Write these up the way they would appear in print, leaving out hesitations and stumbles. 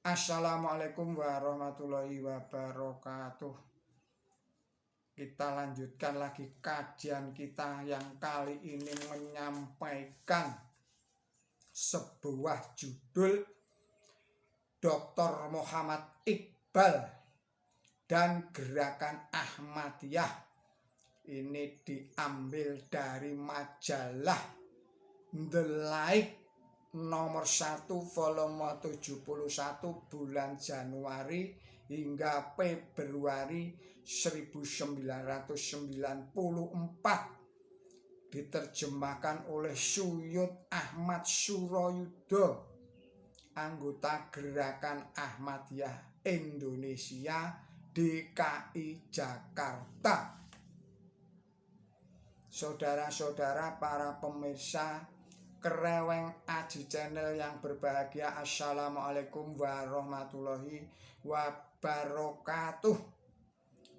Assalamualaikum warahmatullahi wabarakatuh. Kita lanjutkan lagi kajian kita yang kali ini menyampaikan sebuah judul Dr. Muhammad Iqbal dan Gerakan Ahmadiyah. Ini diambil dari majalah The Light nomor 1 volume 71 bulan Januari hingga Februari 1994, diterjemahkan oleh Suyud Ahmad Suroyudo, anggota Gerakan Ahmadiyah Indonesia DKI Jakarta. Saudara-saudara para pemirsa Kereweng Aji Channel yang berbahagia, Assalamualaikum warahmatullahi wabarakatuh.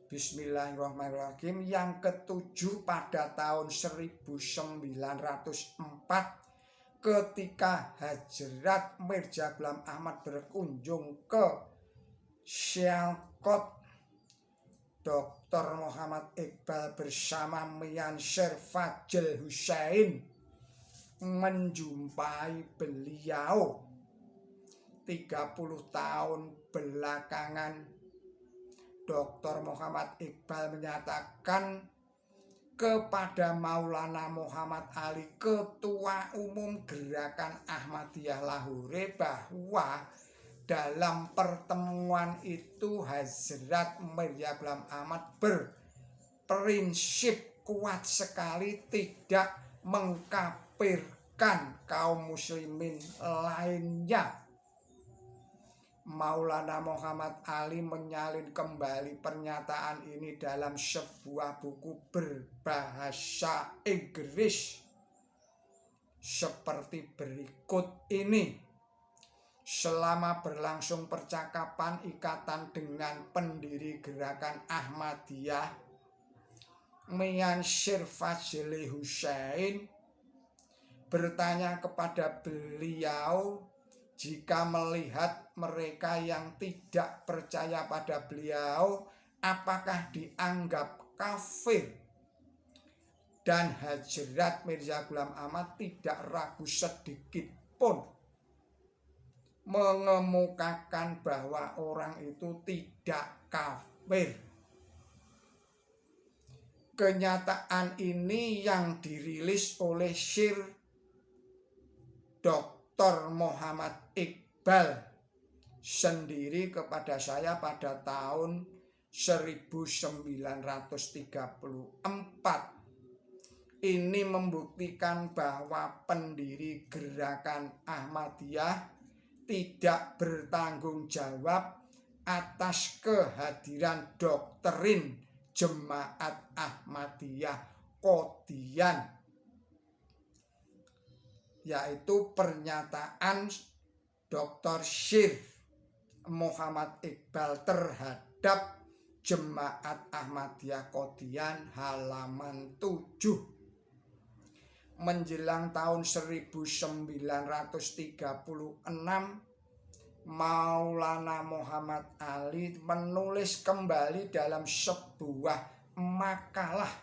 Bismillahirrahmanirrahim. Yang ketujuh pada tahun 1904 ketika Hadjrat Mirza Ghulam Ahmad berkunjung ke Sialkot, Dr. Muhammad Iqbal bersama Mian Syir Fadjil Husain menjumpai beliau. 30 tahun belakangan Dr. Muhammad Iqbal menyatakan kepada Maulana Muhammad Ali, Ketua Umum Gerakan Ahmadiyah Lahore, bahwa dalam pertemuan itu Hadjrat Mirza Ghulam Ahmad berprinsip kuat sekali tidak mengkafirkan kaum muslimin lainnya. Maulana Muhammad Ali menyalin kembali pernyataan ini dalam sebuah buku berbahasa Inggris seperti berikut ini. Selama berlangsung percakapan ikatan dengan pendiri Gerakan Ahmadiyah, Mian Syir Fadjil Husain bertanya kepada beliau jika melihat mereka yang tidak percaya pada beliau apakah dianggap kafir. Dan Hadjrat Mirza Ghulam Ahmad tidak ragu sedikit pun mengemukakan bahwa orang itu tidak kafir. Kenyataan ini yang dirilis oleh Syir Dr. Muhammad Iqbal sendiri kepada saya pada tahun 1934. Ini membuktikan bahwa pendiri Gerakan Ahmadiyah tidak bertanggung jawab atas kehadiran doktrin Jemaat Ahmadiyah Qadian, yaitu pernyataan Dr. Syir Muhammad Iqbal terhadap Jemaat Ahmadiyah Qadian halaman 7. Menjelang tahun 1936, Maulana Muhammad Ali menulis kembali dalam sebuah makalah.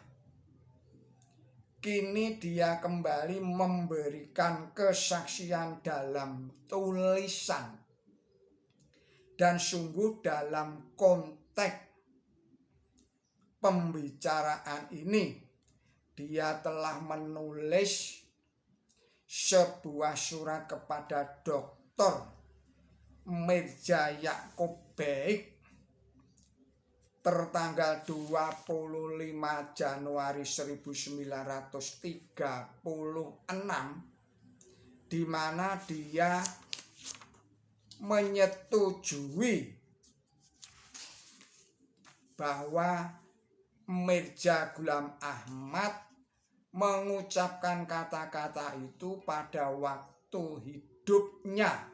Kini dia kembali memberikan kesaksian dalam tulisan. Dan sungguh dalam konteks pembicaraan ini, dia telah menulis sebuah surat kepada Dr. Mirza Yaqub Baik tertanggal 25 Januari 1936, di mana dia menyetujui bahwa Mirza Ghulam Ahmad mengucapkan kata-kata itu pada waktu hidupnya.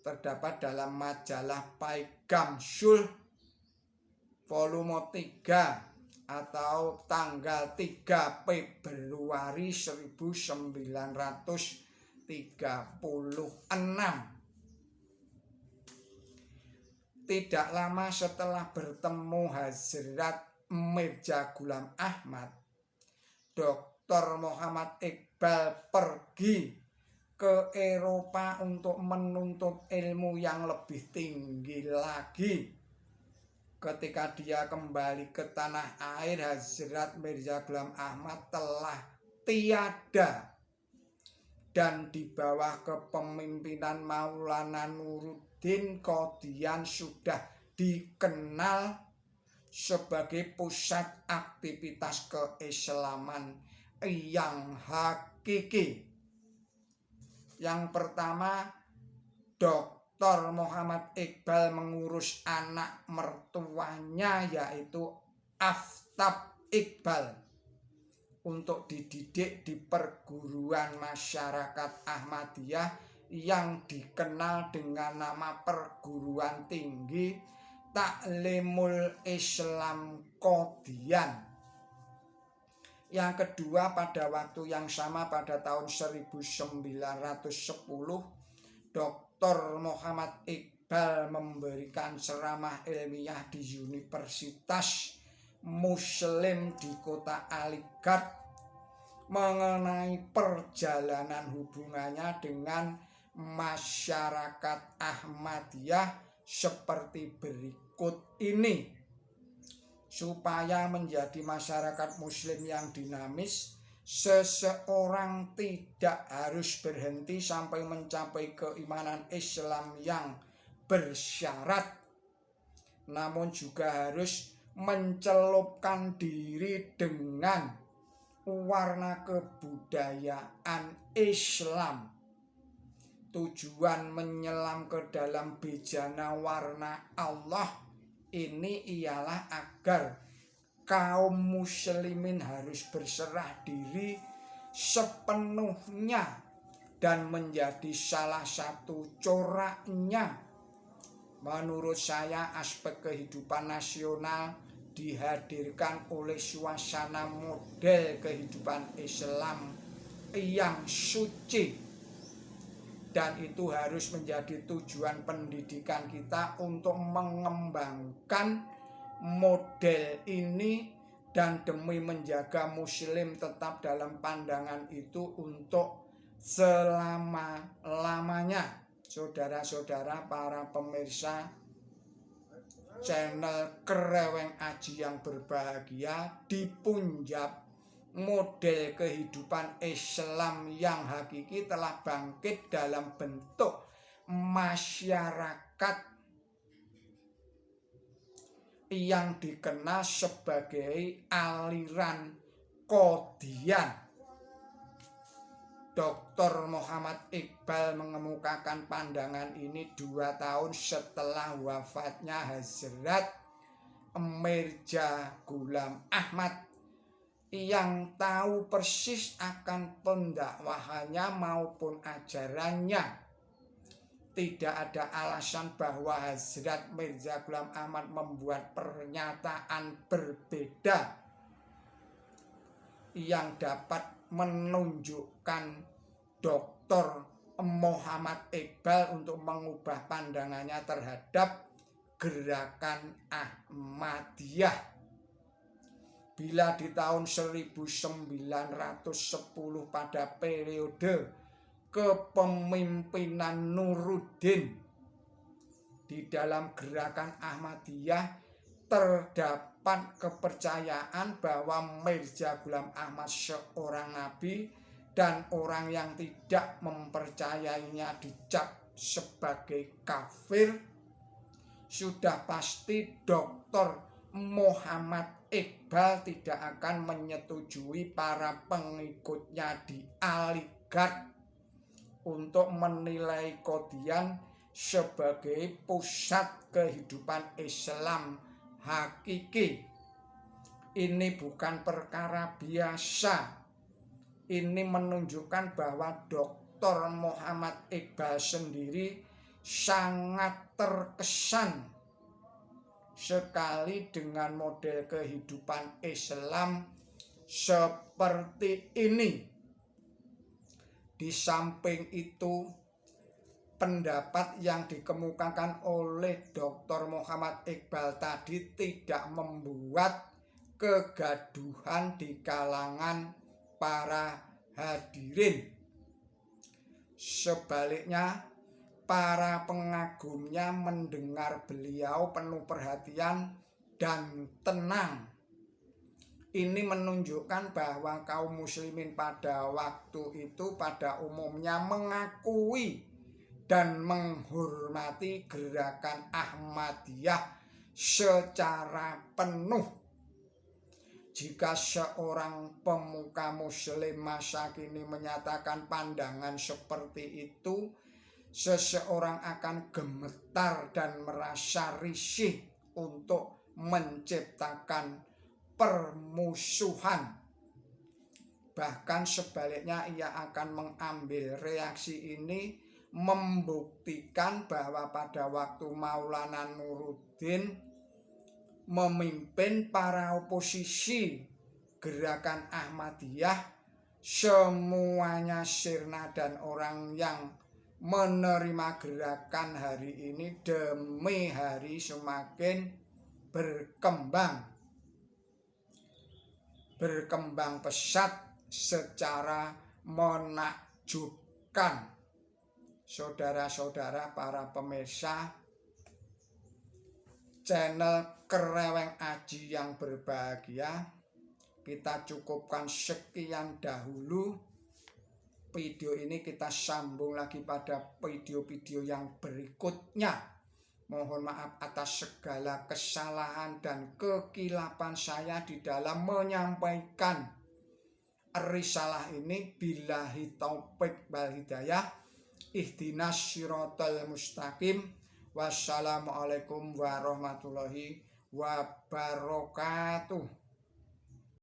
Terdapat dalam majalah Paigam Sulh volume 3 atau tanggal 3 Februari 1936. Tidak lama setelah bertemu Hazrat Mirza Ghulam Ahmad, Dr. Muhammad Iqbal pergi ke Eropa untuk menuntut ilmu yang lebih tinggi lagi. Ketika dia kembali ke tanah air, Hazrat Mirza Ghulam Ahmad telah tiada, dan di bawah kepemimpinan Maulana Nuruddin Qadian sudah dikenal sebagai pusat aktivitas keislaman yang hakiki. Yang pertama, Dr. Muhammad Iqbal mengurus anak mertuanya yaitu Aftab Iqbal untuk dididik di perguruan masyarakat Ahmadiyah yang dikenal dengan nama Perguruan Tinggi Taklimul Islam Qadian. Yang kedua, pada waktu yang sama pada tahun 1910, Dr. Muhammad Iqbal memberikan ceramah ilmiah di Universitas Muslim di kota Aligarh mengenai perjalanan hubungannya dengan masyarakat Ahmadiyah seperti berikut ini. Supaya menjadi masyarakat muslim yang dinamis, seseorang tidak harus berhenti sampai mencapai keimanan Islam yang bersyarat, namun juga harus mencelupkan diri dengan warna kebudayaan Islam. Tujuan menyelam ke dalam bejana warna Allah ini ialah agar kaum muslimin harus berserah diri sepenuhnya dan menjadi salah satu coraknya. Menurut saya, aspek kehidupan nasional dihadirkan oleh suasana model kehidupan Islam yang suci, dan itu harus menjadi tujuan pendidikan kita untuk mengembangkan model ini dan demi menjaga muslim tetap dalam pandangan itu untuk selama-lamanya. Saudara-saudara para pemirsa channel Kreweng Aji yang berbahagia, di Punjab model kehidupan Islam yang hakiki telah bangkit dalam bentuk masyarakat yang dikenal sebagai aliran Qadian. Dr. Muhammad Iqbal mengemukakan pandangan ini 2 tahun setelah wafatnya Hazrat Mirza Ghulam Ahmad yang tahu persis akan pendakwahannya maupun ajarannya. Tidak ada alasan bahwa Hazrat Mirza Ghulam Ahmad membuat pernyataan berbeda yang dapat menunjukkan Dr. Muhammad Iqbal untuk mengubah pandangannya terhadap gerakan Ahmadiyah. Bila di tahun 1910 pada periode kepemimpinan Nuruddin di dalam gerakan Ahmadiyah terdapat kepercayaan bahwa Mirza Ghulam Ahmad seorang nabi dan orang yang tidak mempercayainya dicap sebagai kafir, sudah pasti Dr. Muhammad Iqbal tidak akan menyetujui para pengikutnya di Aligarh untuk menilai Qadian sebagai pusat kehidupan Islam hakiki. Ini bukan perkara biasa. Ini menunjukkan bahwa Dr. Muhammad Iqbal sendiri sangat terkesan sekali dengan model kehidupan Islam seperti ini. Di samping itu, pendapat yang dikemukakan oleh Dr. Muhammad Iqbal tadi tidak membuat kegaduhan di kalangan para hadirin. Sebaliknya, para pengagumnya mendengar beliau penuh perhatian dan tenang. Ini menunjukkan bahwa kaum muslimin pada waktu itu pada umumnya mengakui dan menghormati gerakan Ahmadiyah secara penuh. Jika seorang pemuka muslim masa kini menyatakan pandangan seperti itu, seseorang akan gemetar dan merasa risih untuk menciptakan permusuhan. Bahkan sebaliknya ia akan mengambil reaksi ini membuktikan bahwa pada waktu Maulana Nuruddin memimpin para oposisi gerakan Ahmadiyah, semuanya sirna dan orang yang menerima gerakan hari ini demi hari semakin berkembang pesat secara menakjubkan. Saudara-saudara para pemirsa channel Kereweng Aji yang berbahagia, kita cukupkan sekian dahulu. Video ini kita sambung lagi pada video-video yang berikutnya. Mohon maaf atas segala kesalahan dan kekilapan saya di dalam menyampaikan risalah ini. Billahi taufik wal hidayah. Ihdinas siratal mustaqim. Wassalamualaikum warahmatullahi wabarakatuh.